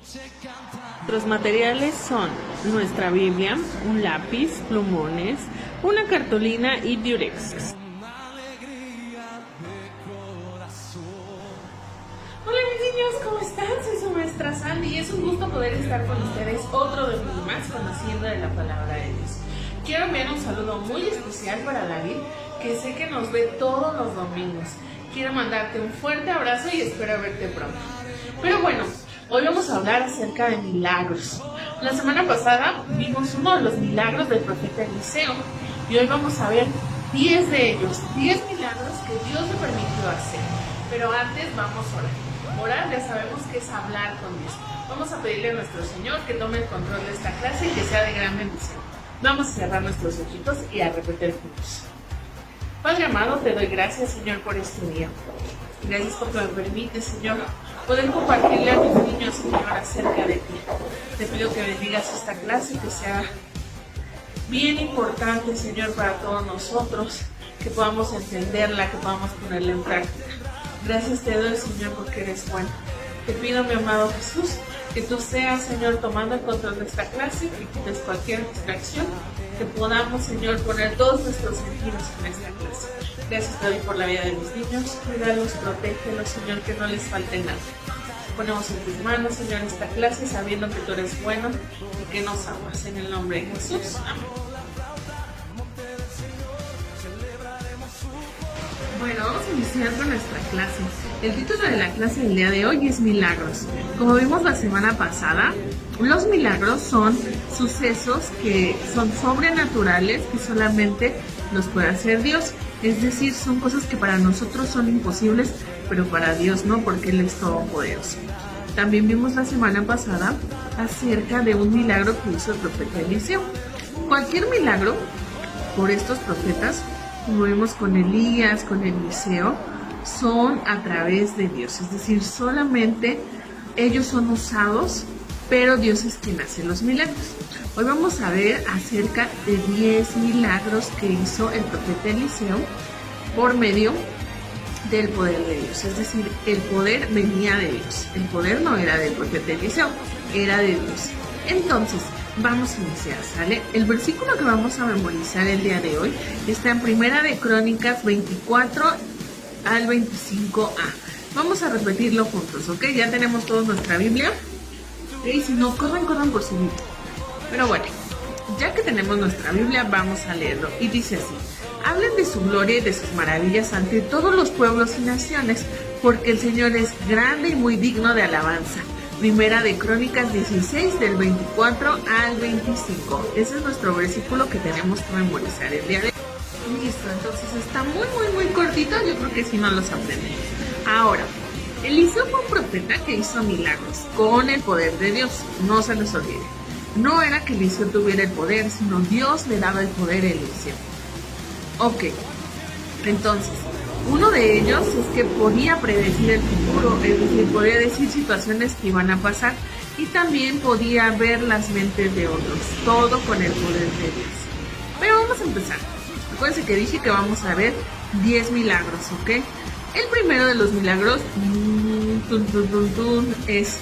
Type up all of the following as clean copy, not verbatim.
Nuestros materiales son nuestra Biblia, un lápiz, plumones, una cartulina y Durex. Hola mis niños, ¿cómo están? Soy su maestra Sandy y es un gusto poder estar con ustedes otro domingo más conociendo de la palabra de Dios. Quiero enviar un saludo muy especial para David, que sé que nos ve todos los domingos. Quiero mandarte un fuerte abrazo y espero verte pronto. Pero bueno, hoy vamos a hablar acerca de milagros. La semana pasada vimos uno de los milagros del profeta Eliseo y hoy vamos a ver 10 de ellos, 10 milagros que Dios le permitió hacer. Pero antes vamos a orar. Orar ya sabemos que es hablar con Dios. Vamos a pedirle a nuestro Señor que tome el control de esta clase y que sea de gran bendición. Vamos a cerrar nuestros ojitos y a repetir juntos. Padre amado, te doy gracias, Señor, por este día. Gracias porque me permites, Señor, poder compartirle a mis niños, Señor, acerca de ti. Te pido que bendigas esta clase, que sea bien importante, Señor, para todos nosotros, que podamos entenderla, que podamos ponerla en práctica. Gracias te doy, Señor, porque eres bueno. Te pido, mi amado Jesús, que tú seas, Señor, tomando el control de esta clase, que quites cualquier distracción, que podamos, Señor, poner todos nuestros sentidos en esta clase. Gracias te doy por la vida de mis niños, cuídalos, protégelos, Señor, que no les falte nada. Ponemos en tus manos, Señor, esta clase, sabiendo que tú eres bueno y que nos amas. En el nombre de Jesús, amén. Bueno, vamos a iniciar con nuestra clase. El título de la clase del día de hoy es Milagros. Como vimos la semana pasada, los milagros son sucesos que son sobrenaturales, que solamente los puede hacer Dios. Es decir, son cosas que para nosotros son imposibles, pero para Dios no, porque Él es todopoderoso. También vimos la semana pasada acerca de un milagro que hizo el profeta Eliseo. Cualquier milagro por estos profetas, como vimos con Elías, con Eliseo, son a través de Dios. Es decir, solamente ellos son usados, pero Dios es quien hace los milagros. Hoy vamos a ver acerca de 10 milagros que hizo el profeta Eliseo por medio del poder de Dios. Es decir, el poder venía de Dios. El poder no era del profeta Eliseo, era de Dios. Entonces, vamos a iniciar, ¿sale? El versículo que vamos a memorizar el día de hoy está en Primera de Crónicas 24 al 25a. Vamos a repetirlo juntos, ¿ok? Ya tenemos todos nuestra Biblia. ¿Okay? Si no, corran por su Biblia. Pero bueno, ya que tenemos nuestra Biblia, vamos a leerlo. Y dice así: hablen de su gloria y de sus maravillas ante todos los pueblos y naciones, porque el Señor es grande y muy digno de alabanza. Primera de Crónicas 16, del 24 al 25. Ese es nuestro versículo que tenemos que memorizar el día de hoy. Listo, entonces está muy cortito, yo creo que sí no los aprendemos. Ahora, Eliseo fue un profeta que hizo milagros con el poder de Dios, no se les olvide. No era que Eliseo tuviera el poder, sino Dios le daba el poder a Eliseo. Ok, entonces, uno de ellos es que podía predecir el futuro, es decir, podía decir situaciones que iban a pasar y también podía ver las mentes de otros, todo con el poder de Dios. Pero vamos a empezar. Acuérdense que dije que vamos a ver 10 milagros, ¿ok? El primero de los milagros es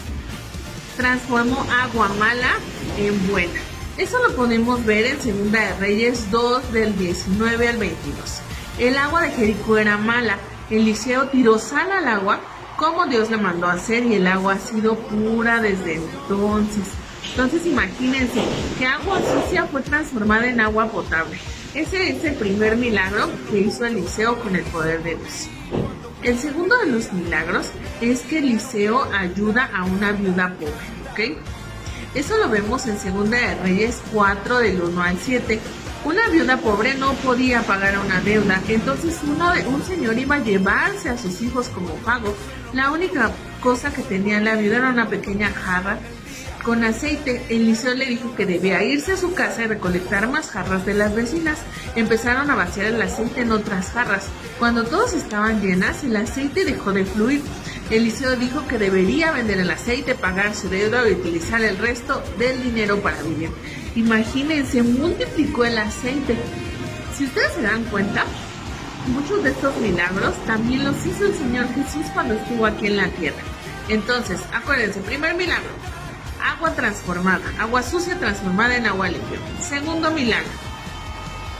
transformó agua mala en buena. Eso lo podemos ver en Segunda de Reyes 2 del 19 al 22. El agua de Jericó era mala. Eliseo tiró sal al agua como Dios le mandó a hacer y el agua ha sido pura desde entonces. Entonces imagínense que agua sucia fue transformada en agua potable. Ese es el primer milagro que hizo Eliseo con el poder de Dios. El segundo de los milagros es que Eliseo ayuda a una viuda pobre, ¿ok? Eso lo vemos en Segunda de Reyes 4 del 1 al 7. Una viuda pobre no podía pagar una deuda, entonces un señor iba a llevarse a sus hijos como pago. La única cosa que tenía la viuda era una pequeña jarra con aceite. Eliseo le dijo que debía irse a su casa y recolectar más jarras de las vecinas. Empezaron a vaciar el aceite en otras jarras. Cuando todas estaban llenas, el aceite dejó de fluir. Eliseo dijo que debería vender el aceite, pagar su deuda y utilizar el resto del dinero para vivir. Imagínense, multiplicó el aceite. Si ustedes se dan cuenta, muchos de estos milagros también los hizo el Señor Jesús cuando estuvo aquí en la tierra. Entonces, acuérdense, primer milagro, agua transformada, agua sucia transformada en agua limpia. Segundo milagro,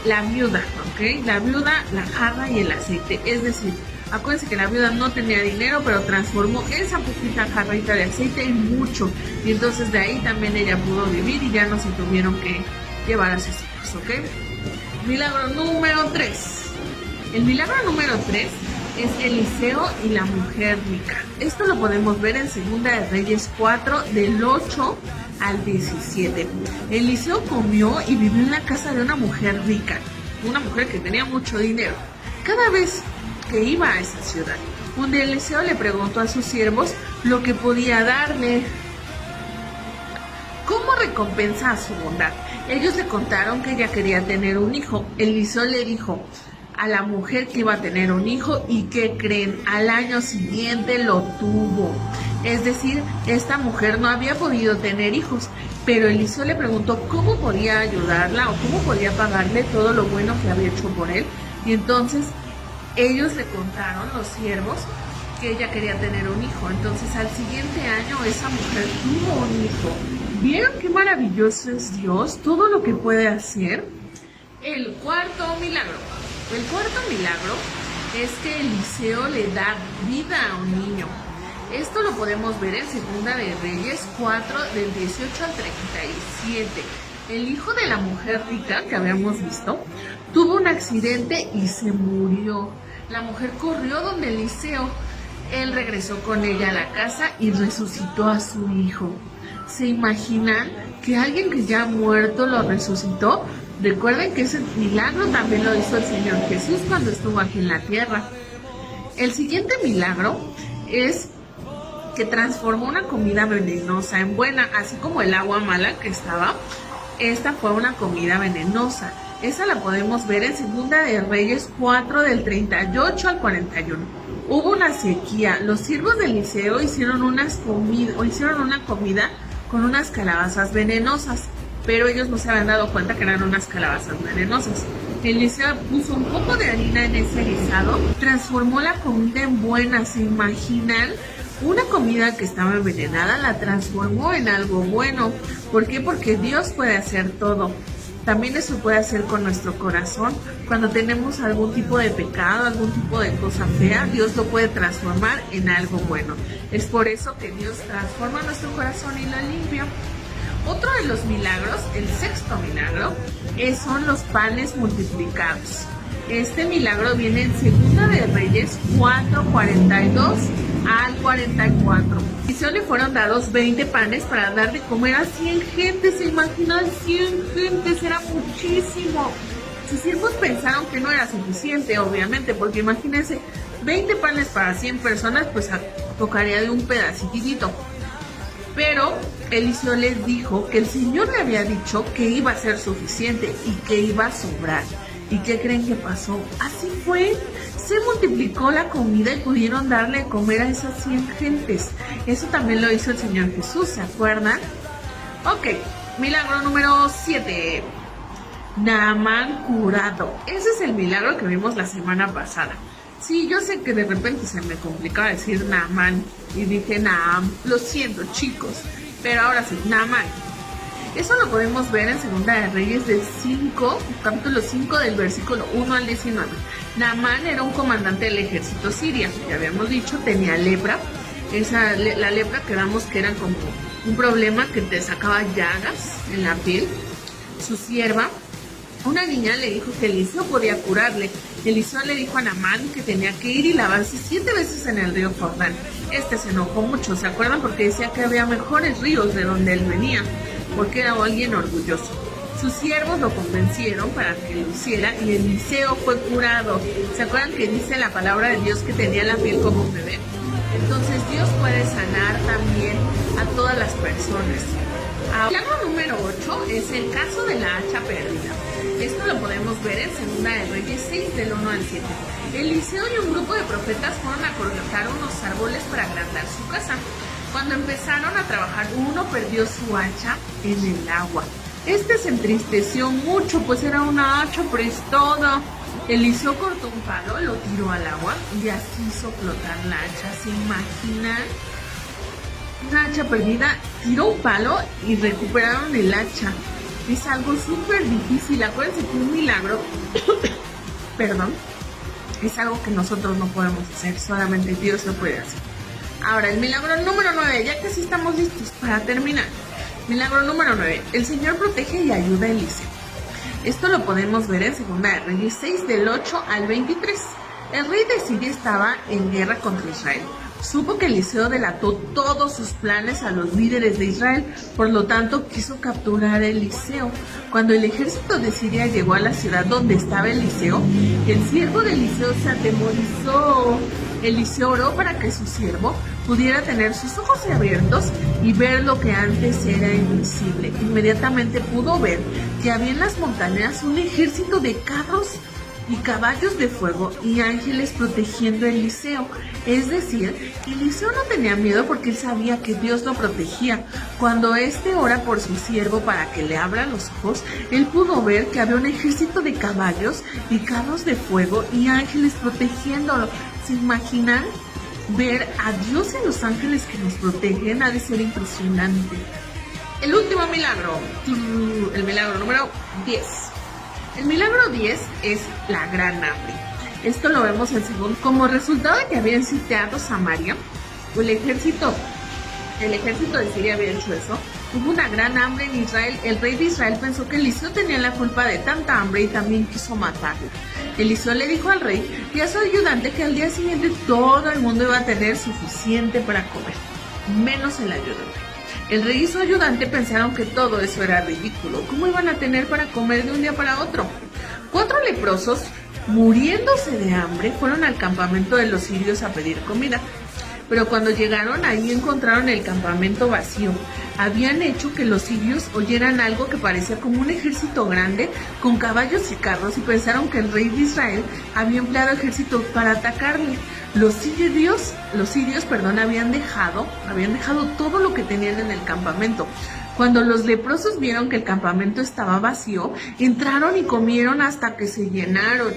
la viuda, ¿ok? La viuda, la jarra y el aceite. Es decir, acuérdense que la viuda no tenía dinero, pero transformó esa poquita jarrita de aceite en mucho. Y entonces de ahí también ella pudo vivir y ya no se tuvieron que llevar a sus hijos, ¿ok? Milagro número 3. El milagro número 3 es Eliseo y la mujer rica. Esto lo podemos ver en Segunda de Reyes 4, del 8 al 17. Eliseo comió y vivió en la casa de una mujer rica, una mujer que tenía mucho dinero. Cada vez que iba a esa ciudad, un día Eliseo le preguntó a sus siervos lo que podía darle como recompensa a su bondad. Ellos le contaron que ella quería tener un hijo. Eliseo le dijo a la mujer que iba a tener un hijo y ¿qué creen? Al año siguiente lo tuvo. Es decir, esta mujer no había podido tener hijos, pero Eliseo le preguntó cómo podía ayudarla o cómo podía pagarle todo lo bueno que había hecho por él. Y entonces ellos le contaron, los siervos, que ella quería tener un hijo. Entonces al siguiente año esa mujer tuvo un hijo. ¿Vieron qué maravilloso es Dios? Todo lo que puede hacer. El cuarto milagro. El cuarto milagro es que Eliseo le da vida a un niño. Esto lo podemos ver en Segunda de Reyes 4, del 18 al 37. El hijo de la mujer rica que habíamos visto tuvo un accidente y se murió. La mujer corrió donde Eliseo. Él regresó con ella a la casa y resucitó a su hijo. ¿Se imaginan que alguien que ya ha muerto lo resucitó? Recuerden que ese milagro también lo hizo el Señor Jesús cuando estuvo aquí en la tierra. El siguiente milagro es que transformó una comida venenosa en buena, así como el agua mala que estaba. Esta fue una comida venenosa. Esa la podemos ver en Segunda de Reyes 4, del 38 al 41. Hubo una sequía. Los siervos de Eliseo hicieron una comida con unas calabazas venenosas, pero ellos no se habían dado cuenta que eran unas calabazas venenosas. Eliseo puso un poco de harina en ese guisado, transformó la comida en buena. ¿Se imaginan? Una comida que estaba envenenada la transformó en algo bueno. ¿Por qué? Porque Dios puede hacer todo. También eso puede hacer con nuestro corazón. Cuando tenemos algún tipo de pecado, algún tipo de cosa fea, Dios lo puede transformar en algo bueno. Es por eso que Dios transforma nuestro corazón y lo limpia. Otro de los milagros, el sexto milagro, son los panes multiplicados. Este milagro viene en Segunda de Reyes 4, 42 al 44. Y solo le fueron dados 20 panes para dar de comer a 100 gentes. ¿Se imaginan? 100 gentes, era muchísimo. Sus siervos pensaron que no era suficiente, obviamente, porque imagínense, 20 panes para 100 personas, pues tocaría de un pedacitito. Pero Eliseo les dijo que el Señor le había dicho que iba a ser suficiente y que iba a sobrar. ¿Y qué creen que pasó? Así fue. Se multiplicó la comida y pudieron darle de comer a esas 100 gentes. Eso también lo hizo el Señor Jesús, ¿se acuerdan? Ok, milagro número 7. Naamán curado. Ese es el milagro que vimos la semana pasada. Sí, yo sé que de repente se me complicaba decir Naamán y dije Naam. Lo siento, chicos, pero ahora sí, Naamán. Eso lo podemos ver en Segunda de Reyes del 5, capítulo 5 del versículo 1 al 19. Naamán era un comandante del ejército siria, ya habíamos dicho, tenía lepra. La lepra quedamos que era como un problema que te sacaba llagas en la piel. Su sierva, una niña, le dijo que Eliseo podía curarle. Eliseo le dijo a Naamán que tenía que ir y lavarse 7 veces en el río Jordán. Se enojó mucho, ¿se acuerdan? Porque decía que había mejores ríos de donde él venía, porque era alguien orgulloso. Sus siervos lo convencieron para que lo hiciera y Eliseo fue curado. ¿Se acuerdan que dice la palabra de Dios que tenía la piel como un bebé? Entonces Dios puede sanar también a todas las personas. El milagro número 8 es el caso de la hacha perdida. Esto lo podemos ver en Segunda de Reyes 6, del 1 al 7. Eliseo y un grupo de profetas fueron a colocar unos árboles para agrandar su casa. Cuando empezaron a trabajar, uno perdió su hacha en el agua. Se entristeció mucho, pues era una hacha prestada. Eliseo cortó un palo, lo tiró al agua y así hizo flotar la hacha. ¿Se imaginan? una hacha perdida, tiró un palo y recuperaron el hacha. Es algo súper difícil. Acuérdense que un milagro, perdón, es algo que nosotros no podemos hacer, solamente Dios lo puede hacer. Ahora, el milagro número 9, ya que sí estamos listos para terminar. Milagro número 9, el Señor protege y ayuda a Eliseo. Esto lo podemos ver en 2 de Reyes 6, del 8 al 23. El rey de Siria estaba en guerra contra Israel. Supo que Eliseo delató todos sus planes a los líderes de Israel, por lo tanto quiso capturar a Eliseo. Cuando el ejército de Siria llegó a la ciudad donde estaba Eliseo, el siervo de Eliseo se atemorizó. Eliseo oró para que su siervo pudiera tener sus ojos abiertos y ver lo que antes era invisible. Inmediatamente pudo ver que había en las montañas un ejército de carros y caballos de fuego y ángeles protegiendo a Eliseo. Es decir, Eliseo no tenía miedo porque él sabía que Dios lo protegía. Cuando éste ora por su siervo para que le abra los ojos, él pudo ver que había un ejército de caballos y carros de fuego y ángeles protegiéndolo. ¿Se imaginan? Ver a Dios en los ángeles que nos protegen ha de ser impresionante. El último milagro, el milagro número 10. El milagro 10 es la gran hambre. Esto lo vemos en segundo. Como resultado de que habían sitiado Samaria, el ejército de Siria había hecho eso. Hubo una gran hambre en Israel. El rey de Israel pensó que Eliseo tenía la culpa de tanta hambre y también quiso matarlo. Eliseo le dijo al rey y a su ayudante que al día siguiente todo el mundo iba a tener suficiente para comer, menos el ayudante. El rey y su ayudante pensaron que todo eso era ridículo. ¿Cómo iban a tener para comer de un día para otro? 4 leprosos, muriéndose de hambre, fueron al campamento de los sirios a pedir comida. Pero cuando llegaron ahí encontraron el campamento vacío. Habían hecho que los sirios oyeran algo que parecía como un ejército grande con caballos y carros y pensaron que el rey de Israel había empleado ejército para atacarle. Los sirios, habían dejado todo lo que tenían en el campamento. Cuando los leprosos vieron que el campamento estaba vacío, entraron y comieron hasta que se llenaron.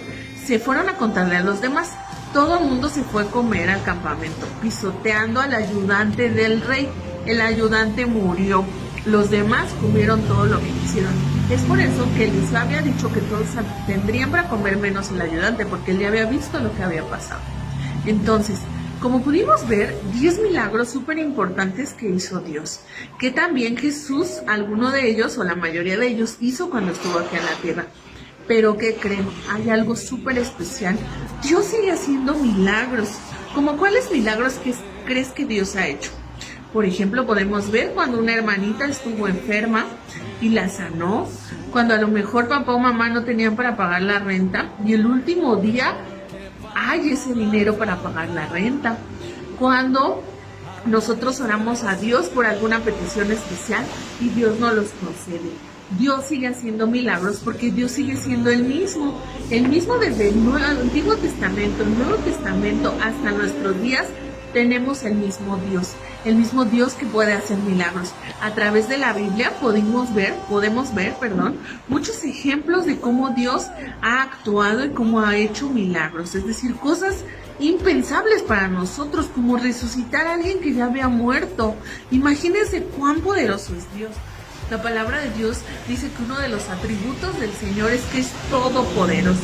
Se fueron a contarle a los demás. Todo el mundo se fue a comer al campamento, pisoteando al ayudante del rey. El ayudante murió. Los demás comieron todo lo que quisieron. Es por eso que Eliseo había dicho que todos tendrían para comer menos el ayudante, porque él ya había visto lo que había pasado. Entonces, como pudimos ver, 10 milagros súper importantes que hizo Dios, que también Jesús, alguno de ellos o la mayoría de ellos, hizo cuando estuvo aquí en la tierra. Pero ¿qué creen? Hay algo súper especial. Dios sigue haciendo milagros. ¿Cómo cuáles milagros crees que Dios ha hecho? Por ejemplo, podemos ver cuando una hermanita estuvo enferma y la sanó, cuando a lo mejor papá o mamá no tenían para pagar la renta y el último día hay ese dinero para pagar la renta. Cuando nosotros oramos a Dios por alguna petición especial y Dios nos los concede. Dios sigue haciendo milagros porque Dios sigue siendo el mismo desde el Antiguo Testamento, el Nuevo Testamento hasta nuestros días. Tenemos el mismo Dios que puede hacer milagros. A través de la Biblia podemos ver, muchos ejemplos de cómo Dios ha actuado y cómo ha hecho milagros, es decir, cosas impensables para nosotros, como resucitar a alguien que ya había muerto. Imagínense cuán poderoso es Dios. La palabra de Dios dice que uno de los atributos del Señor es que es todopoderoso.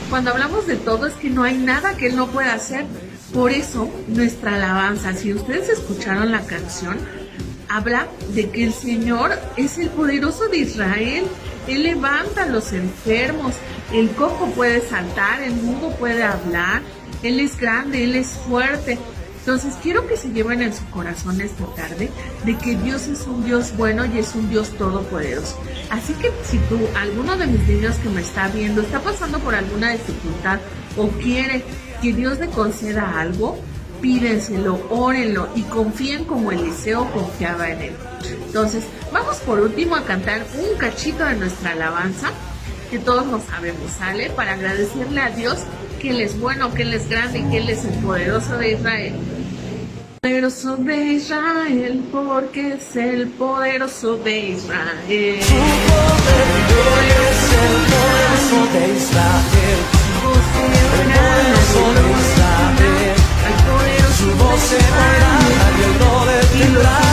Cuando hablamos de todo es que no hay nada que Él no pueda hacer. Por eso nuestra alabanza, si ustedes escucharon la canción, habla de que el Señor es el poderoso de Israel. Él levanta a los enfermos, el cojo puede saltar, el mudo puede hablar, Él es grande, Él es fuerte. Entonces quiero que se lleven en su corazón esta tarde de que Dios es un Dios bueno y es un Dios todopoderoso. Así que si tú, alguno de mis niños que me está viendo, está pasando por alguna dificultad o quiere que Dios le conceda algo, pídenselo, órenlo y confíen como Eliseo confiaba en él. Entonces, vamos por último a cantar un cachito de nuestra alabanza, que todos lo sabemos, ¿sale? Para agradecerle a Dios que Él es bueno, que Él es grande y que Él es el poderoso de Israel. Poderoso de Israel, porque es el poderoso de Israel. Su poder es el poderoso de Israel. El poderoso de Israel. Su voz se oirá y el no detendrá.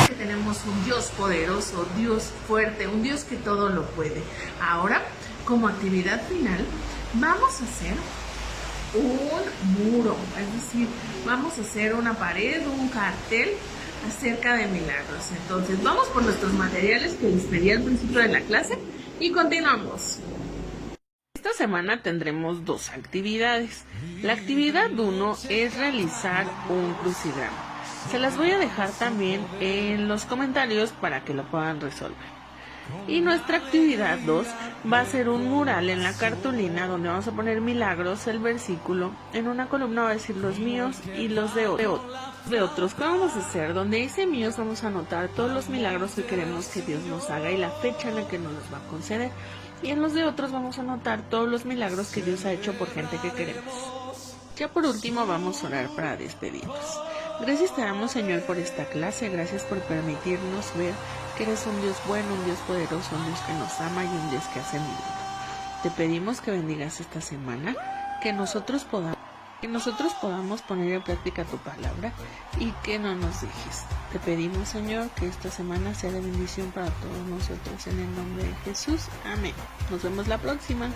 Que tenemos un Dios poderoso, Dios fuerte, un Dios que todo lo puede. Ahora, como actividad final, vamos a hacer un muro, es decir, vamos a hacer una pared, un cartel acerca de milagros. Entonces, vamos por nuestros materiales que les pedí al principio de la clase y continuamos. Esta semana tendremos dos actividades. La actividad 1 es realizar un crucigrama. Se las voy a dejar también en los comentarios para que lo puedan resolver. Y nuestra actividad 2 va a ser un mural en la cartulina donde vamos a poner milagros, el versículo. En una columna va a decir los míos y los de otros. ¿Qué vamos a hacer? Donde dice míos vamos a anotar todos los milagros que queremos que Dios nos haga y la fecha en la que nos los va a conceder. Y en los de otros vamos a anotar todos los milagros que Dios ha hecho por gente que queremos. Ya por último vamos a orar para despedirnos. Gracias te damos, Señor, por esta clase. Gracias por permitirnos ver que eres un Dios bueno, un Dios poderoso, un Dios que nos ama y un Dios que hace milagros. Te pedimos que bendigas esta semana, que nosotros podamos poner en práctica tu palabra y que no nos dejes. Te pedimos, Señor, que esta semana sea de bendición para todos nosotros. En el nombre de Jesús. Amén. Nos vemos la próxima.